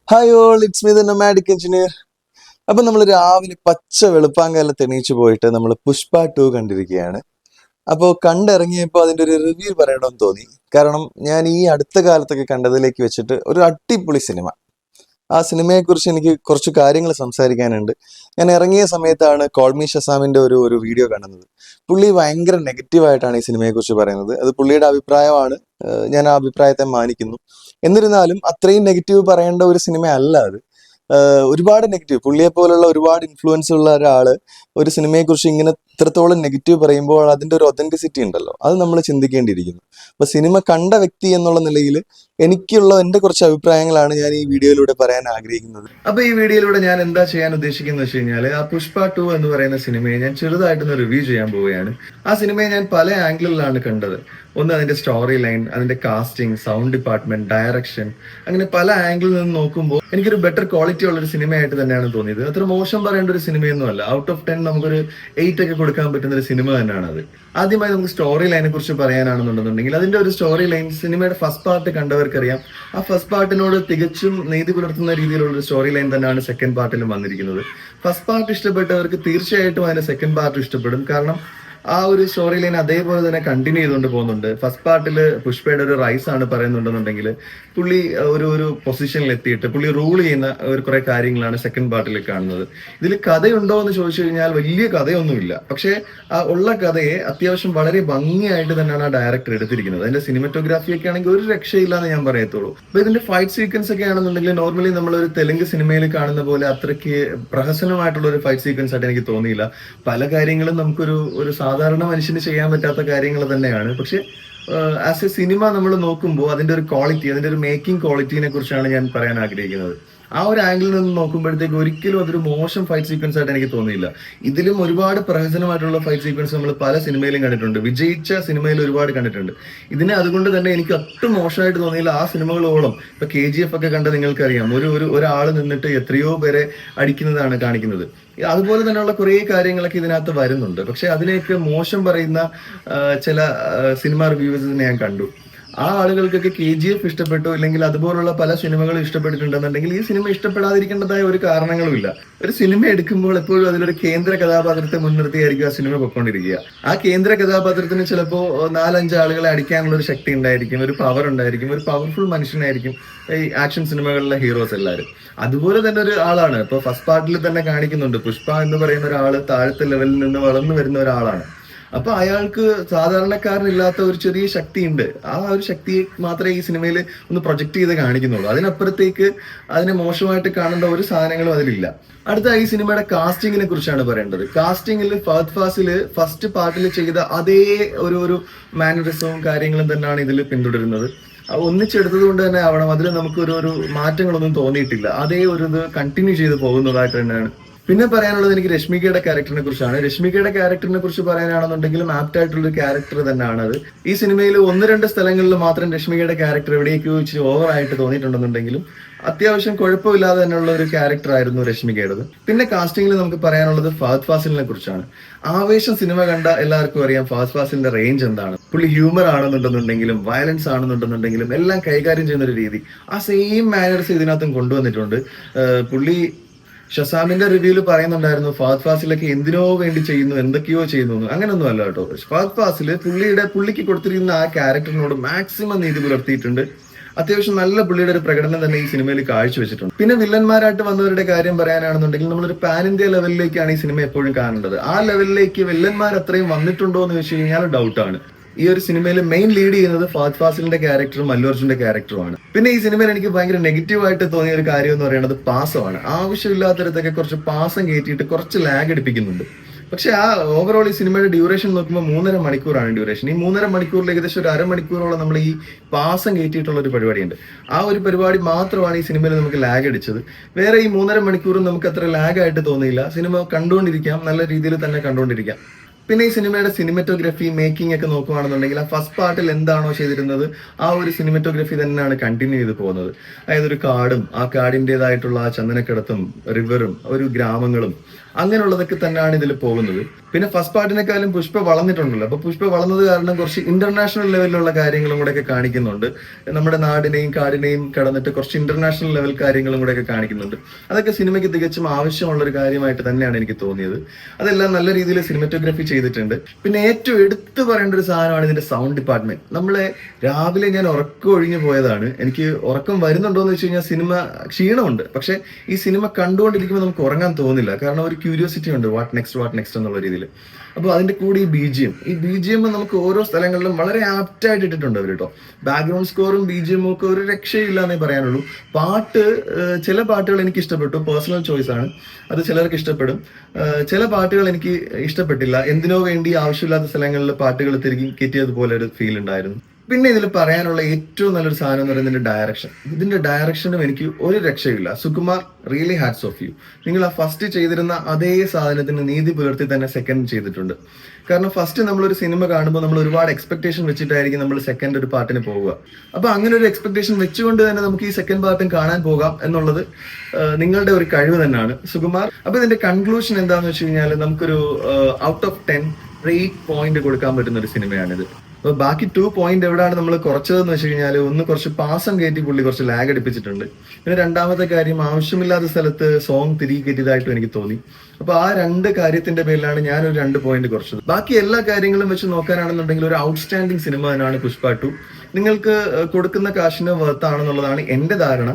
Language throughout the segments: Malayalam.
Hi all, it's me the nomadic engineer. അപ്പൊ നമ്മൾ രാവിലെ പച്ച വെളുപ്പാങ്കാലത്ത് എണീച്ചു പോയിട്ട് നമ്മൾ പുഷ്പ 2 കണ്ടിരിക്കുകയാണ്. അപ്പോൾ കണ്ടിറങ്ങിയപ്പോൾ അതിന്റെ ഒരു റിവ്യൂ പറയണമെന്ന് തോന്നി. കാരണം ഞാൻ ഈ അടുത്ത കാലത്തൊക്കെ കണ്ടതിലേക്ക് വെച്ചിട്ട് ഒരു അടിപൊളി സിനിമ. ആ സിനിമയെക്കുറിച്ച് എനിക്ക് കുറച്ച് കാര്യങ്ങൾ സംസാരിക്കാനുണ്ട്. ഞാൻ ഇറങ്ങിയ സമയത്താണ് കോൾമി ഷസാമിന്റെ ഒരു വീഡിയോ കാണുന്നത്. പുള്ളി ഭയങ്കര നെഗറ്റീവായിട്ടാണ് ഈ സിനിമയെക്കുറിച്ച് പറയുന്നത്. അത് പുള്ളിയുടെ അഭിപ്രായമാണ്. ഞാൻ ആ അഭിപ്രായത്തെ മാനിക്കുന്നു. എന്നിരുന്നാലും അത്രയും നെഗറ്റീവ് പറയേണ്ട ഒരു സിനിമ അല്ല അത്. ഒരുപാട് നെഗറ്റീവ്, പുള്ളിയെ പോലുള്ള ഒരുപാട് ഇൻഫ്ലുവൻസ് ഉള്ള ഒരാള് ഒരു സിനിമയെക്കുറിച്ച് ഇങ്ങനെ ഇത്രത്തോളം നെഗറ്റീവ് പറയുമ്പോൾ അതിന്റെ ഒരു ഒതന്റിസിറ്റി ഉണ്ടല്ലോ, അത് നമ്മൾ ചിന്തിക്കേണ്ടിയിരിക്കുന്നു. അപ്പൊ സിനിമ കണ്ട വ്യക്തി എന്നുള്ള നിലയിൽ എനിക്കുള്ള എന്റെ കുറച്ച് അഭിപ്രായങ്ങളാണ് ഞാൻ ഈ വീഡിയോയിലൂടെ പറയാൻ ആഗ്രഹിക്കുന്നത്. അപ്പൊ ഈ വീഡിയോയിലൂടെ ഞാൻ എന്താ ചെയ്യാൻ ഉദ്ദേശിക്കുന്നത് വെച്ച് കഴിഞ്ഞാൽ, ആ പുഷ്പ 2 എന്ന് പറയുന്ന സിനിമയെ ഞാൻ ചെറുതായിട്ടൊന്ന് റിവ്യൂ ചെയ്യാൻ പോവുകയാണ്. ആ സിനിമയെ ഞാൻ പല ആംഗിളിലാണ് കണ്ടത്. ഒന്ന് അതിന്റെ സ്റ്റോറി ലൈൻ, അതിന്റെ കാസ്റ്റിംഗ്, സൗണ്ട് ഡിപ്പാർട്ട്മെന്റ്, ഡയറക്ഷൻ, അങ്ങനെ പല ആംഗിളിൽ നിന്ന് നോക്കുമ്പോൾ എനിക്കൊരു ബെറ്റർ ക്വാളിറ്റി ഉള്ള ഒരു സിനിമയായിട്ട് തന്നെയാണ് തോന്നിയത്. അത്ര മോശം പറയേണ്ട ഒരു സിനിമയൊന്നും അല്ല. ഔട്ട് ഓഫ് 10 നമുക്കൊരു 8 ഒക്കെ കൊടുക്കാൻ പറ്റുന്ന ഒരു സിനിമ തന്നെയാണ് അത്. ആദ്യമായി നമുക്ക് സ്റ്റോറി ലൈനെ കുറിച്ച് പറയാനാണെന്നുണ്ടെന്നുണ്ടെങ്കിൽ, അതിന്റെ ഒരു സ്റ്റോറി ലൈൻ, സിനിമയുടെ ഫസ്റ്റ് പാർട്ട് കണ്ടവർക്കറിയാം. ആ ഫസ്റ്റ് പാർട്ടിനോട് തികച്ചും നീതി പുലർത്തുന്ന രീതിയിലുള്ള ഒരു സ്റ്റോറി ലൈൻ തന്നെയാണ് സെക്കൻഡ് പാർട്ടിലും വന്നിരിക്കുന്നത്. ഫസ്റ്റ് പാർട്ട് ഇഷ്ടപ്പെട്ടവർക്ക് തീർച്ചയായിട്ടും അതിന്റെ സെക്കൻഡ് പാർട്ട് ഇഷ്ടപ്പെടും. കാരണം ആ ഒരു സ്റ്റോറി ലൈൻ അതേപോലെ തന്നെ കണ്ടിന്യൂ ചെയ്തുകൊണ്ട് പോകുന്നുണ്ട്. ഫസ്റ്റ് പാർട്ടിൽ പുഷ്പയുടെ ഒരു റൈസ് ആണ് പറയുന്നുണ്ടെന്നുണ്ടെങ്കിൽ, പുള്ളി ഒരു പൊസിഷനിൽ എത്തിയിട്ട് പുള്ളി റൂൾ ചെയ്യുന്ന ഒരു കുറെ കാര്യങ്ങളാണ് സെക്കൻഡ് പാർട്ടിൽ കാണുന്നത്. ഇതിൽ കഥയുണ്ടോ എന്ന് ചോദിച്ചു കഴിഞ്ഞാൽ വലിയ കഥയൊന്നുമില്ല. പക്ഷേ ആ ഉള്ള കഥയെ അത്യാവശ്യം വളരെ ഭംഗിയായിട്ട് തന്നെയാണ് ആ ഡയറക്ടർ എടുത്തിരിക്കുന്നത്. അതിന്റെ സിനിമറ്റോഗ്രാഫി ഒക്കെ ആണെങ്കിൽ ഒരു രക്ഷയില്ലാന്ന് ഞാൻ പറയത്തുള്ളൂ. അപ്പൊ ഇതിന്റെ ഫൈറ്റ് സീക്വൻസ് ഒക്കെ ആണെന്നുണ്ടെങ്കിൽ, നോർമലി നമ്മൾ ഒരു തെലുങ്ക് സിനിമയിൽ കാണുന്ന പോലെ അത്രയ്ക്ക് പ്രഹസനമായിട്ടുള്ള ഒരു ഫൈറ്റ് സീക്വൻസ് ആയിട്ട് എനിക്ക് തോന്നിയില്ല. പല കാര്യങ്ങളും നമുക്കൊരു സാധാരണ മനുഷ്യന് ചെയ്യാൻ പറ്റാത്ത കാര്യങ്ങൾ തന്നെയാണ്. പക്ഷെ ആസ് എ സിനിമ നമ്മൾ നോക്കുമ്പോൾ അതിന്റെ ഒരു ക്വാളിറ്റി, അതിന്റെ ഒരു മേക്കിംഗ് ക്വാളിറ്റിനെ കുറിച്ചാണ് ഞാൻ പറയാൻ ആഗ്രഹിക്കുന്നത്. ആ ഒരു ആംഗിളിൽ നിന്ന് നോക്കുമ്പോഴത്തേക്ക് ഒരിക്കലും അതൊരു മോശം ഫൈറ്റ് സീക്വൻസ് ആയിട്ട് എനിക്ക് തോന്നിയില്ല. ഇതിലും ഒരുപാട് പ്രഹസനമായിട്ടുള്ള ഫൈറ്റ് സീക്വൻസ് നമ്മൾ പല സിനിമയിലും കണ്ടിട്ടുണ്ട്, വിജയിച്ച സിനിമയിൽ ഒരുപാട് കണ്ടിട്ടുണ്ട്. ഇതിനെ അതുകൊണ്ട് തന്നെ എനിക്ക് ഒട്ടും മോശമായിട്ട് തോന്നിയില്ല. ആ സിനിമകളോളം ഇപ്പൊ KGF ഒക്കെ കണ്ട നിങ്ങൾക്കറിയാം, ഒരാൾ നിന്നിട്ട് എത്രയോ പേരെ അടിക്കുന്നതാണ് കാണിക്കുന്നത്. അതുപോലെ തന്നെയുള്ള കുറേ കാര്യങ്ങളൊക്കെ ഇതിനകത്ത് വരുന്നുണ്ട്. പക്ഷെ അതിനെയൊക്കെ മോശം പറയുന്ന ചില സിനിമ റിവ്യൂവേഴ്സിനെ ഞാൻ കണ്ടു. ആ ആളുകൾക്കൊക്കെ KGF ഇഷ്ടപ്പെട്ടു, ഇല്ലെങ്കിൽ അതുപോലുള്ള പല സിനിമകളും ഇഷ്ടപ്പെട്ടിട്ടുണ്ടെന്നുണ്ടെങ്കിൽ ഈ സിനിമ ഇഷ്ടപ്പെടാതിരിക്കേണ്ടതായ ഒരു കാരണങ്ങളുമില്ല. ഒരു സിനിമ എടുക്കുമ്പോൾ എപ്പോഴും അതിലൊരു കേന്ദ്ര കഥാപാത്രത്തെ മുൻനിർത്തിയായിരിക്കും ആ സിനിമ പൊയ്ക്കൊണ്ടിരിക്കുക. ആ കേന്ദ്ര കഥാപാത്രത്തിന് ചിലപ്പോൾ 4-5 ആളുകളെ അടിക്കാനുള്ള ഒരു ശക്തി ഉണ്ടായിരിക്കും, ഒരു പവർ ഉണ്ടായിരിക്കും, ഒരു പവർഫുൾ മനുഷ്യനായിരിക്കും ഈ ആക്ഷൻ സിനിമകളിലെ ഹീറോസ് എല്ലാവരും. അതുപോലെ തന്നെ ഒരു ആളാണ് ഇപ്പൊ ഫസ്റ്റ് പാർട്ടിൽ തന്നെ കാണിക്കുന്നുണ്ട്. പുഷ്പ എന്ന് പറയുന്ന ഒരാള് താഴത്തെ ലെവലിൽ നിന്ന് വളർന്നു വരുന്ന ഒരാളാണ്. അപ്പൊ അയാൾക്ക് സാധാരണക്കാരനില്ലാത്ത ഒരു ചെറിയ ശക്തി ഉണ്ട്. ആ ഒരു ശക്തിയെ മാത്രമേ ഈ സിനിമയിൽ ഒന്ന് പ്രൊജക്ട് ചെയ്ത് കാണിക്കുന്നുള്ളൂ. അതിനപ്പുറത്തേക്ക് അതിനെ മോശമായിട്ട് കാണേണ്ട ഒരു സാധനങ്ങളും അതിലില്ല. അടുത്ത ഈ സിനിമയുടെ കാസ്റ്റിങ്ങിനെ കുറിച്ചാണ് പറയേണ്ടത്. കാസ്റ്റിംഗിൽ ഫഹദ് ഫാസില് ഫസ്റ്റ് പാർട്ടിൽ ചെയ്ത അതേ ഒരു മാനറിസവും കാര്യങ്ങളും തന്നെയാണ് ഇതിൽ പിന്തുടരുന്നത്. ഒന്നിച്ചെടുത്തത് കൊണ്ട് തന്നെ ആവണം, അതിൽ നമുക്ക് ഒരു മാറ്റങ്ങളൊന്നും തോന്നിയിട്ടില്ല. അതേ ഇത് കണ്ടിന്യൂ ചെയ്ത് പോകുന്നതായിട്ട് തന്നെയാണ്. പിന്നെ പറയാനുള്ളത് എനിക്ക് രശ്മികയുടെ ക്യാരക്ടറിനെ കുറിച്ചാണ്. രശ്മികയുടെ ക്യാരക്ടറിനെ കുറിച്ച് പറയാനാണെന്നുണ്ടെങ്കിലും ആപ്റ്റ് ആയിട്ടുള്ള ഒരു ക്യാരക്ടർ തന്നെയാണ് അത്. ഈ സിനിമയിൽ 1-2 സ്ഥലങ്ങളിൽ മാത്രം രശ്മികയുടെ ക്യാരക്ടർ എവിടേക്കോ ഇച്ചിരി ഓവറായിട്ട് തോന്നിയിട്ടുണ്ടെന്നുണ്ടെങ്കിലും അത്യാവശ്യം കുഴപ്പമില്ലാതെ തന്നെയുള്ള ഒരു ക്യാരക്ടർ ആയിരുന്നു രശ്മികയുടേത്. പിന്നെ കാസ്റ്റിംഗിൽ നമുക്ക് പറയാനുള്ളത് ഫഹദ് ഫാസിലിനെ കുറിച്ചാണ്. ആവേശം സിനിമ കണ്ട എല്ലാവർക്കും അറിയാം ഫഹദ് ഫാസിലിന്റെ റേഞ്ച് എന്താണ്. പുള്ളി ഹ്യൂമർ ആണെന്നുണ്ടെന്നുണ്ടെങ്കിലും വയലൻസ് ആണെന്നുണ്ടെന്നുണ്ടെങ്കിലും എല്ലാം കൈകാര്യം ചെയ്യുന്ന ഒരു രീതി, ആ സെയിം മാനേഴ്സ് ഇതിനകത്തും കൊണ്ടുവന്നിട്ടുണ്ട്. പുള്ളി ഷസാമിന്റെ റിവ്യൂല് പറയുന്നുണ്ടായിരുന്നു ഫഹദ് ഫാസിലൊക്കെ എന്തിനോ വേണ്ടി ചെയ്യുന്നു, എന്തൊക്കെയോ ചെയ്യുന്നു. അങ്ങനൊന്നും അല്ല കേട്ടോ. ഫഹദ് ഫാസില് പുള്ളിക്ക് കൊടുത്തിരിക്കുന്ന ആ ക്യാരക്ടറിനോട് മാക്സിമം നീതി പുലർത്തിയിട്ടുണ്ട്. അത്യാവശ്യം നല്ല പുള്ളിയുടെ ഒരു പ്രകടനം തന്നെ ഈ സിനിമയിൽ കാഴ്ചവെച്ചിട്ടുണ്ട്. പിന്നെ വില്ലന്മാരായിട്ട് വന്നവരുടെ കാര്യം പറയാനാണെന്നുണ്ടെങ്കിൽ, നമ്മളൊരു പാൻ ഇന്ത്യ ലെവലിലേക്കാണ് ഈ സിനിമ എപ്പോഴും കാണേണ്ടത്. ആ ലെവലിലേക്ക് വില്ലന്മാർ അത്രയും വന്നിട്ടുണ്ടോ എന്ന് വെച്ച് കഴിഞ്ഞാൽ ഡൗട്ടാണ്. ഈ ഒരു സിനിമയിൽ മെയിൻ ലീഡ് ചെയ്യുന്നത് ഫഹദ് ഫാസിലിന്റെ ക്യാരക്ടറും അല്ലു അർജുന്റെ ക്യാരക്ടറുമാണ്. പിന്നെ ഈ സിനിമയിൽ എനിക്ക് ഭയങ്കര നെഗറ്റീവായിട്ട് തോന്നിയ ഒരു കാര്യം എന്ന് പറയുന്നത് പാസമാണ്. ആവശ്യമില്ലാത്തടത്തൊക്കെ കുറച്ച് പാസം കയറ്റിയിട്ട് കുറച്ച് ലാഗ് അടിപ്പിക്കുന്നുണ്ട്. പക്ഷെ ആ ഓവറോൾ ഈ സിനിമയുടെ ഡ്യൂറേഷൻ നോക്കുമ്പോൾ 3.5 മണിക്കൂറാണ് ഡ്യൂറേഷൻ. ഈ 3.5 മണിക്കൂറിൽ ഏകദേശം ഒരു അരമണിക്കൂറോളം നമ്മൾ ഈ പാസം കയറ്റിയിട്ടുള്ള ഒരു പരിപാടിയുണ്ട്. ആ ഒരു പരിപാടി മാത്രമാണ് ഈ സിനിമയിൽ നമുക്ക് ലാഗ് അടിച്ചത്. വേറെ ഈ 3.5 മണിക്കൂറും നമുക്ക് അത്ര ലാഗ് ആയിട്ട് തോന്നിയില്ല. സിനിമ കണ്ടുകൊണ്ടിരിക്കാം, നല്ല രീതിയിൽ തന്നെ കണ്ടുകൊണ്ടിരിക്കാം. പിന്നെ ഈ സിനിമയുടെ സിനിമറ്റോഗ്രഫി, മേക്കിംഗ് ഒക്കെ നോക്കുകയാണെന്നുണ്ടെങ്കിൽ, ആ ഫസ്റ്റ് പാർട്ടിൽ എന്താണോ ചെയ്തിരുന്നത് ആ ഒരു സിനിമറ്റോഗ്രഫി തന്നെയാണ് കണ്ടിന്യൂ ചെയ്ത് പോകുന്നത്. അതായത് ഒരു കാടും ആ കാടിൻ്റെതായിട്ടുള്ള ആ ചന്ദനക്കിടത്തും റിവറും ഒരു ഗ്രാമങ്ങളും അങ്ങനെയുള്ളതൊക്കെ തന്നെയാണ് ഇതിൽ പോകുന്നത്. പിന്നെ ഫസ്റ്റ് പാർട്ടിനെക്കാളും പുഷ്പ വളർന്നിട്ടുണ്ടല്ലോ. അപ്പൊ പുഷ്പ വളർന്നത് കാരണം കുറച്ച് ഇന്റർനാഷണൽ ലെവലിലുള്ള കാര്യങ്ങളും കൂടെ ഒക്കെ കാണിക്കുന്നുണ്ട്. നമ്മുടെ നാടിനെയും കാടിനെയും കടന്നിട്ട് കുറച്ച് ഇന്റർനാഷണൽ ലെവൽ കാര്യങ്ങളും കൂടെ ഒക്കെ കാണിക്കുന്നുണ്ട്. അതൊക്കെ സിനിമയ്ക്ക് തികച്ചും ആവശ്യമുള്ള ഒരു കാര്യമായിട്ട് തന്നെയാണ് എനിക്ക് തോന്നിയത്. അതെല്ലാം നല്ല രീതിയിൽ സിനിമറ്റോഗ്രഫി ചെയ്തിട്ടുണ്ട്. പിന്നെ ഏറ്റവും എടുത്തു പറയേണ്ട ഒരു സാധനമാണ് ഇതിന്റെ സൗണ്ട് ഡിപ്പാർട്ട്മെന്റ്. നമ്മളെ രാവിലെ ഞാൻ ഉറക്കം ഒഴിഞ്ഞു പോയതാണ്. എനിക്ക് ഉറക്കം വരുന്നുണ്ടോ എന്ന് വെച്ച് കഴിഞ്ഞാൽ സിനിമ ക്ഷീണമുണ്ട്. പക്ഷെ ഈ സിനിമ കണ്ടുകൊണ്ടിരിക്കുമ്പോൾ നമുക്ക് ഉറങ്ങാൻ തോന്നില്ല. കാരണം ഒരു ക്യൂരിയോസിറ്റി ഉണ്ട്, വാട്ട് നെക്സ്റ്റ് എന്നുള്ള രീതിയിൽ. അപ്പോൾ അതിന്റെ കൂടെ ഈ ബി ജി എം നമുക്ക് ഓരോ സ്ഥലങ്ങളിലും വളരെ ആപ്റ്റ് ആയിട്ട് ഇട്ടിട്ടുണ്ട് അവർ കേട്ടോ. ബാക്ക്ഗ്രൗണ്ട് സ്കോറും BGM ഒക്കെ ഒരു രക്ഷയില്ല എന്നേ പറയാനുള്ളൂ. ചില പാട്ടുകൾ എനിക്ക് ഇഷ്ടപ്പെട്ടു, പേഴ്സണൽ ചോയ്സ് ആണ്, അത് ചിലർക്ക് ഇഷ്ടപ്പെടും. ചില പാട്ടുകൾ എനിക്ക് ഇഷ്ടപ്പെട്ടില്ല. എന്തിനോ വേണ്ടി ആവശ്യമില്ലാത്ത സ്ഥലങ്ങളിൽ പാട്ടുകൾ തിരികെ കയറ്റിയതുപോലെ ഒരു ഫീൽ ഉണ്ടായിരുന്നു. പിന്നെ ഇതിൽ പറയാനുള്ള ഏറ്റവും നല്ലൊരു സാധനം എന്ന് പറയുന്നത് ഇതിന്റെ ഡയറക്ഷനും എനിക്ക് ഒരു രക്ഷയില്ല. Sukumar, really hats off you. നിങ്ങൾ ആ ഫസ്റ്റ് ചെയ്തിരുന്ന അതേ സാധനത്തിന് നീതി പുലർത്തി തന്നെ സെക്കൻഡ് ചെയ്തിട്ടുണ്ട്. കാരണം ഫസ്റ്റ് നമ്മളൊരു സിനിമ കാണുമ്പോൾ നമ്മൾ ഒരുപാട് എക്സ്പെക്ടേഷൻ വെച്ചിട്ടായിരിക്കും നമ്മൾ സെക്കൻഡ് ഒരു പാർട്ടിന് പോവുക. അപ്പൊ അങ്ങനെ ഒരു എക്സ്പെക്ടേഷൻ വെച്ചുകൊണ്ട് തന്നെ നമുക്ക് ഈ സെക്കൻഡ് പാർട്ടും കാണാൻ പോകാം എന്നുള്ളത് നിങ്ങളുടെ ഒരു കഴിവ് തന്നെയാണ് സുകുമാർ. അപ്പൊ ഇതിന്റെ കൺക്ലൂഷൻ എന്താണെന്ന് വെച്ച് കഴിഞ്ഞാൽ നമുക്കൊരു ഔട്ട് ഓഫ് 10 8 പോയിന്റ് കൊടുക്കാൻ പറ്റുന്ന ഒരു സിനിമയാണിത്. അപ്പൊ ബാക്കി 2 പോയിന്റ് എവിടെയാണ് നമ്മൾ കുറച്ചതെന്ന് വെച്ച് കഴിഞ്ഞാൽ, ഒന്ന് കുറച്ച് പാസം കയറ്റി പുള്ളി കുറച്ച് ലാഗ് അടിപ്പിച്ചിട്ടുണ്ട്. പിന്നെ രണ്ടാമത്തെ കാര്യം, ആവശ്യമില്ലാത്ത സ്ഥലത്ത് സോങ് തിരികെ കയറ്റിയതായിട്ടും എനിക്ക് തോന്നി. അപ്പൊ ആ 2 കാര്യത്തിന്റെ പേരിലാണ് ഞാനൊരു 2 പോയിന്റ് കുറച്ചത്. ബാക്കി എല്ലാ കാര്യങ്ങളും വെച്ച് നോക്കാനാണെന്നുണ്ടെങ്കിൽ ഒരു ഔട്ട്സ്റ്റാൻഡിങ് സിനിമ തന്നെയാണ് പുഷ്പ 2. നിങ്ങൾക്ക് കൊടുക്കുന്ന കാശിന് വർത്താണെന്നുള്ളതാണ് എന്റെ ധാരണ.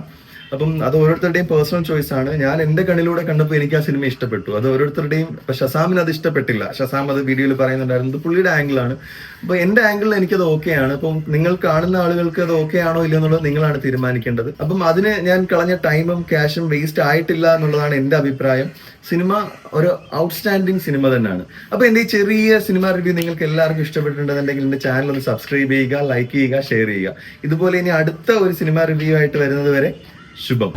അപ്പം അത് ഓരോരുത്തരുടെയും പേഴ്സണൽ ചോയ്സ് ആണ്. ഞാൻ എന്റെ കണ്ണിലൂടെ കണ്ടപ്പോൾ എനിക്ക് ആ സിനിമ ഇഷ്ടപ്പെട്ടു. അത് ഓരോരുത്തരുടെയും, ഇപ്പൊ ഷസാമിന് അത് ഇഷ്ടപ്പെട്ടില്ല. ഷസാം അത് വീഡിയോയിൽ പറയുന്നുണ്ടായിരുന്നു, ഇത് പുള്ളിയുടെ ആംഗിളാണ്. അപ്പൊ എന്റെ ആംഗിളിൽ എനിക്കത് ഓക്കെ ആണ്. അപ്പം നിങ്ങൾ കാണുന്ന ആളുകൾക്ക് അത് ഓക്കെ ആണോ ഇല്ല എന്നുള്ളത് നിങ്ങളാണ് തീരുമാനിക്കേണ്ടത്. അപ്പം അതിന് ഞാൻ കളഞ്ഞ ടൈമും ക്യാഷും വേസ്റ്റ് ആയിട്ടില്ല എന്നുള്ളതാണ് എന്റെ അഭിപ്രായം. സിനിമ ഒരു ഔട്ട്സ്റ്റാൻഡിങ് സിനിമ തന്നെയാണ്. അപ്പൊ എന്റെ ഈ ചെറിയ സിനിമ റിവ്യൂ നിങ്ങൾക്ക് എല്ലാവർക്കും ഇഷ്ടപ്പെട്ടിട്ടുണ്ടെന്നുണ്ടെങ്കിൽ എന്റെ ചാനൽ ഒന്ന് സബ്സ്ക്രൈബ് ചെയ്യുക, ലൈക്ക് ചെയ്യുക, ഷെയർ ചെയ്യുക. ഇതുപോലെ ഇനി അടുത്ത ഒരു സിനിമ റിവ്യൂ ആയിട്ട് വരുന്നത് വരെ ശുഭം.